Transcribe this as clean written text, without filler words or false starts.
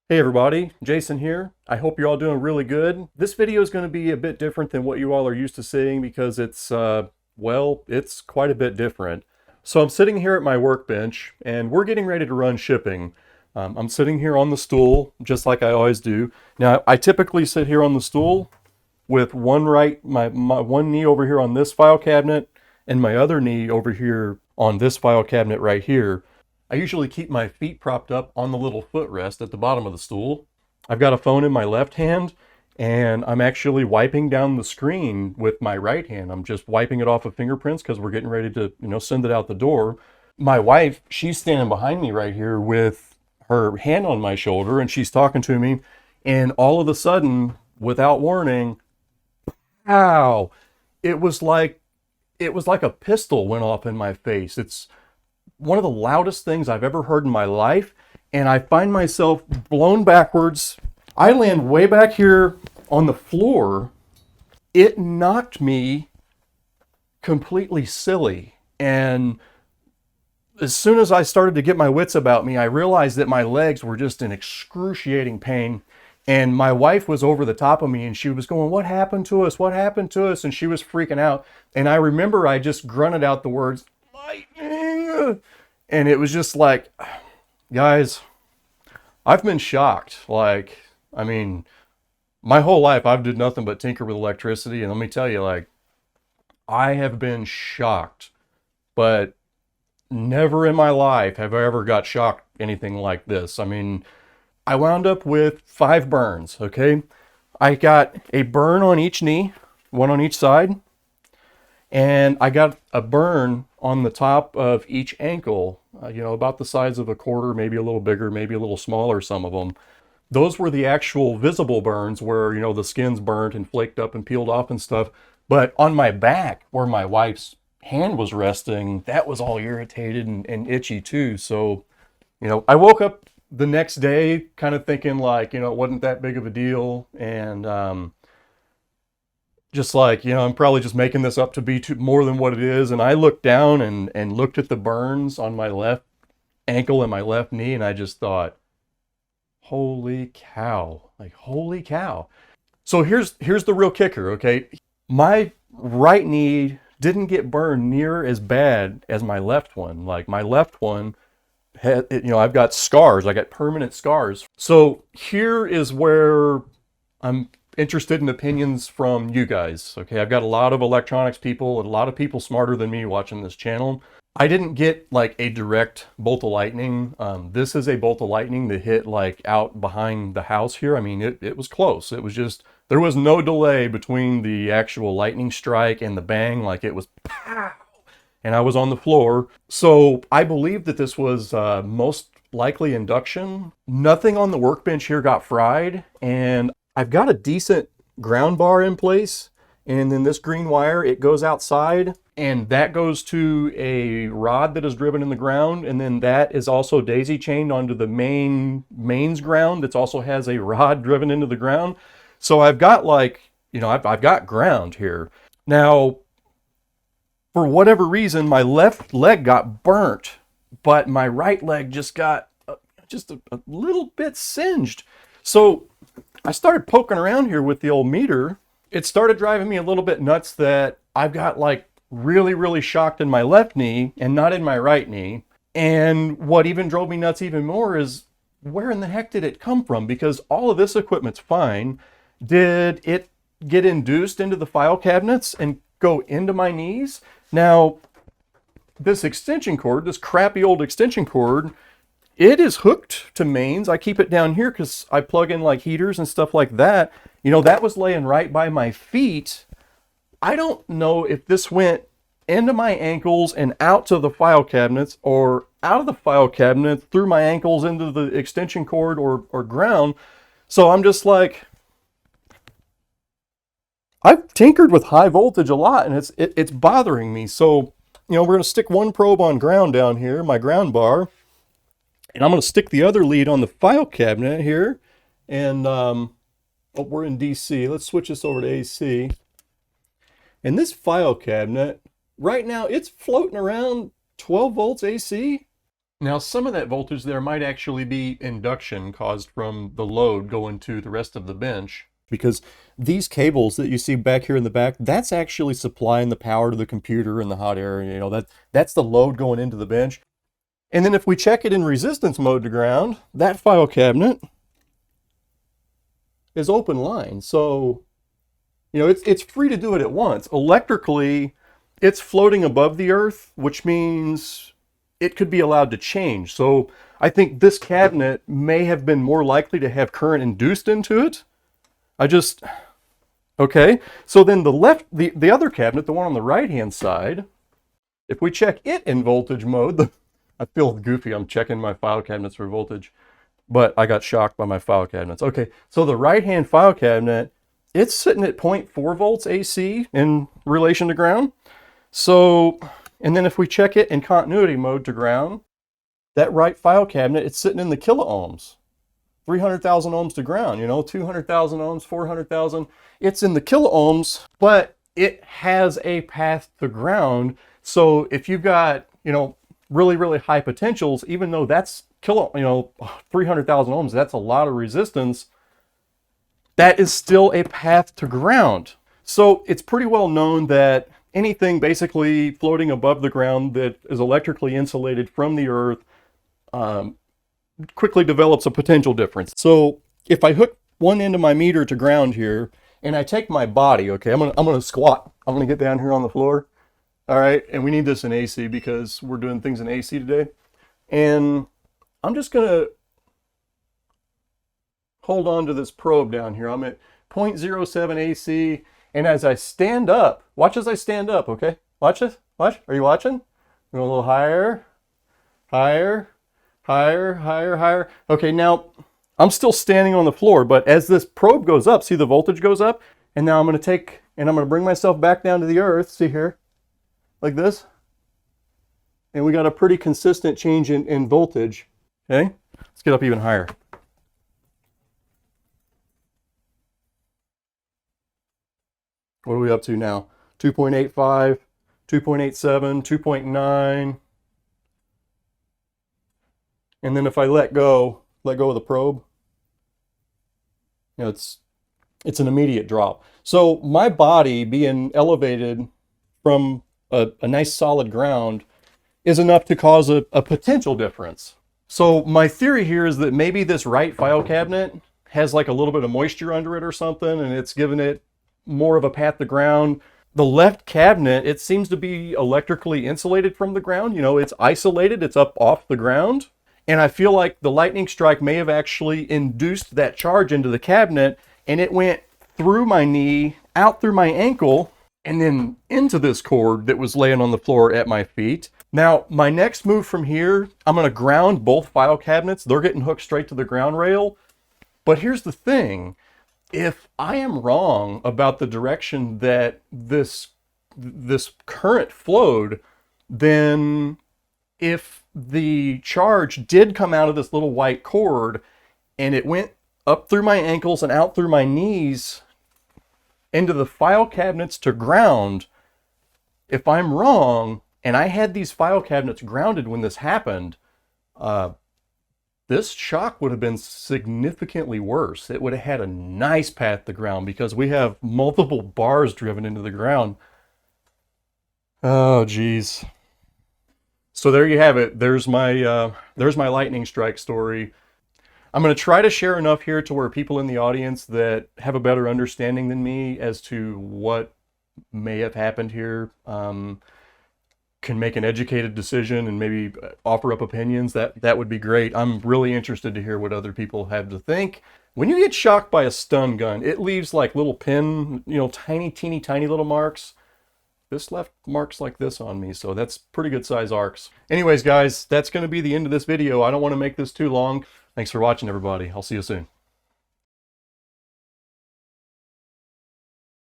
Hey everybody, Jason here. I hope you're all doing really good. This video is going to be a bit different than what you all are used to seeing because it's quite a bit different. So I'm sitting here at my workbench and we're getting ready to run shipping. I'm sitting here on the stool just like I always do. Now I typically sit here on the stool with my one knee over here on this file cabinet and my other knee over here on this file cabinet right here. I usually keep my feet propped up on the little footrest at the bottom of the stool. I've got a phone in my left hand and I'm actually wiping down the screen with my right hand. I'm just wiping it off of fingerprints because we're getting ready to, send it out the door. My wife, she's standing behind me right here with her hand on my shoulder and she's talking to me. And all of a sudden, without warning, ow, it was like a pistol went off in my face. It's one of the loudest things I've ever heard in my life, and I find myself blown backwards. I land way back here on the floor. It knocked me completely silly, and as soon as I started to get my wits about me, I realized that my legs were just in excruciating pain. And my wife was over the top of me and she was going, "What happened to us? What happened to us?" And she was freaking out. And I remember I just grunted out the words, "Lightning." And it was just like, guys, I've been shocked. My whole life I've did nothing but tinker with electricity. And let me tell you, I have been shocked, but never in my life have I ever got shocked anything like this. I wound up with 5 burns, okay? I got a burn on each knee, one on each side, and I got a burn on the top of each ankle, about the size of a quarter, maybe a little bigger, maybe a little smaller, some of them. Those were the actual visible burns where, the skin's burnt and flaked up and peeled off and stuff. But on my back, where my wife's hand was resting, that was all irritated and itchy too. So, I woke up the next day kind of thinking it wasn't that big of a deal. And just I'm probably just making this up to be more than what it is. And I looked down and looked at the burns on my left ankle and my left knee. And I just thought, holy cow, holy cow. So here's the real kicker. Okay. My right knee didn't get burned near as bad as my left one. Like my left one had, I've got scars. I got permanent scars. So here is where I'm interested in opinions from you guys. Okay, I've got a lot of electronics people and a lot of people smarter than me watching this channel. I didn't get a direct bolt of lightning. This is a bolt of lightning that hit out behind the house here. It was close. It was just, there was no delay between the actual lightning strike and the bang. It was pow, and I was on the floor. So I believe that this was most likely induction. Nothing on the workbench here got fried, and I've got a decent ground bar in place, and then this green wire, it goes outside, and that goes to a rod that is driven in the ground, and then that is also daisy chained onto the mains ground that also has a rod driven into the ground. So I've got I've got ground here. Now, for whatever reason, my left leg got burnt, but my right leg just got just a little bit singed. So I started poking around here with the old meter. It started driving me a little bit nuts that I've got really, really shocked in my left knee and not in my right knee. And what even drove me nuts even more is, where in the heck did it come from? Because all of this equipment's fine. Did it get induced into the file cabinets and go into my knees? Now, this extension cord, this crappy old extension cord, it is hooked to mains. I keep it down here because I plug in heaters and stuff like that. That was laying right by my feet. I don't know if this went into my ankles and out to the file cabinets, or out of the file cabinet through my ankles into the extension cord or ground. So I'm just I've tinkered with high voltage a lot, and it's bothering me. So, we're going to stick one probe on ground down here, my ground bar. And I'm going to stick the other lead on the file cabinet here. And we're in DC. Let's switch this over to AC. And this file cabinet, right now, it's floating around 12 volts AC. Now, some of that voltage there might actually be induction caused from the load going to the rest of the bench. Because these cables that you see back here in the back, that's actually supplying the power to the computer and the hot air. You know, that's the load going into the bench. And then if we check it in resistance mode to ground, that file cabinet is open line. So, you know, it's free to do it at once. Electrically, it's floating above the earth, which means it could be allowed to change. So I think this cabinet may have been more likely to have current induced into it. Okay. So then the other cabinet, the one on the right-hand side, if we check it in voltage mode, I feel goofy. I'm checking my file cabinets for voltage, but I got shocked by my file cabinets. Okay. So the right-hand file cabinet, it's sitting at 0.4 volts AC in relation to ground. So, and then if we check it in continuity mode to ground, that right file cabinet, it's sitting in the kilo ohms. 300,000 ohms to ground, you know, 200,000 ohms, 400,000. It's in the kilo ohms, but it has a path to ground. So if you've got, you know, really, really high potentials, even though that's 300,000 ohms, that's a lot of resistance, that is still a path to ground. So it's pretty well known that anything basically floating above the ground that is electrically insulated from the earth quickly develops a potential difference. So if I hook one end of my meter to ground here and I take my body, okay, I'm gonna squat. I'm gonna get down here on the floor. All right, and we need this in AC because we're doing things in AC today. And I'm just gonna hold on to this probe down here. I'm at 0.07 AC. And as I stand up, watch as I stand up, okay? Watch this, watch. Are you watching? Go a little higher, higher, higher, higher, higher. Okay, now I'm still standing on the floor, but as this probe goes up, see the voltage goes up? And now I'm gonna take, and I'm gonna bring myself back down to the earth, see here, like this. And we got a pretty consistent change in voltage, okay? Let's get up even higher. What are we up to now? 2.85, 2.87, 2.9. And then if I let go of the probe, you know, it's an immediate drop. So my body being elevated from a nice solid ground is enough to cause a potential difference. So my theory here is that maybe this right file cabinet has like a little bit of moisture under it or something, and it's giving it more of a path to ground. The left cabinet, it seems to be electrically insulated from the ground. You know, it's isolated, it's up off the ground. And I feel like the lightning strike may have actually induced that charge into the cabinet, and it went through my knee, out through my ankle, and then into this cord that was laying on the floor at my feet. Now, my next move from here, I'm gonna ground both file cabinets. They're getting hooked straight to the ground rail. But here's the thing. If I am wrong about the direction that this current flowed, then if the charge did come out of this little white cord and it went up through my ankles and out through my knees into the file cabinets to ground, if I'm wrong and I had these file cabinets grounded when this happened, this shock would have been significantly worse. It would have had a nice path to ground because we have multiple bars driven into the ground. Oh, geez. So there you have it. There's my lightning strike story. I'm going to try to share enough here to where people in the audience that have a better understanding than me as to what may have happened here can make an educated decision and maybe offer up opinions. That would be great. I'm really interested to hear what other people have to think. When you get shocked by a stun gun, it leaves like little pin, you know, tiny, teeny, tiny little marks. This left marks like this on me, so that's pretty good size arcs. Anyways, guys, that's going to be the end of this video. I don't want to make this too long. Thanks for watching, everybody. I'll see you soon.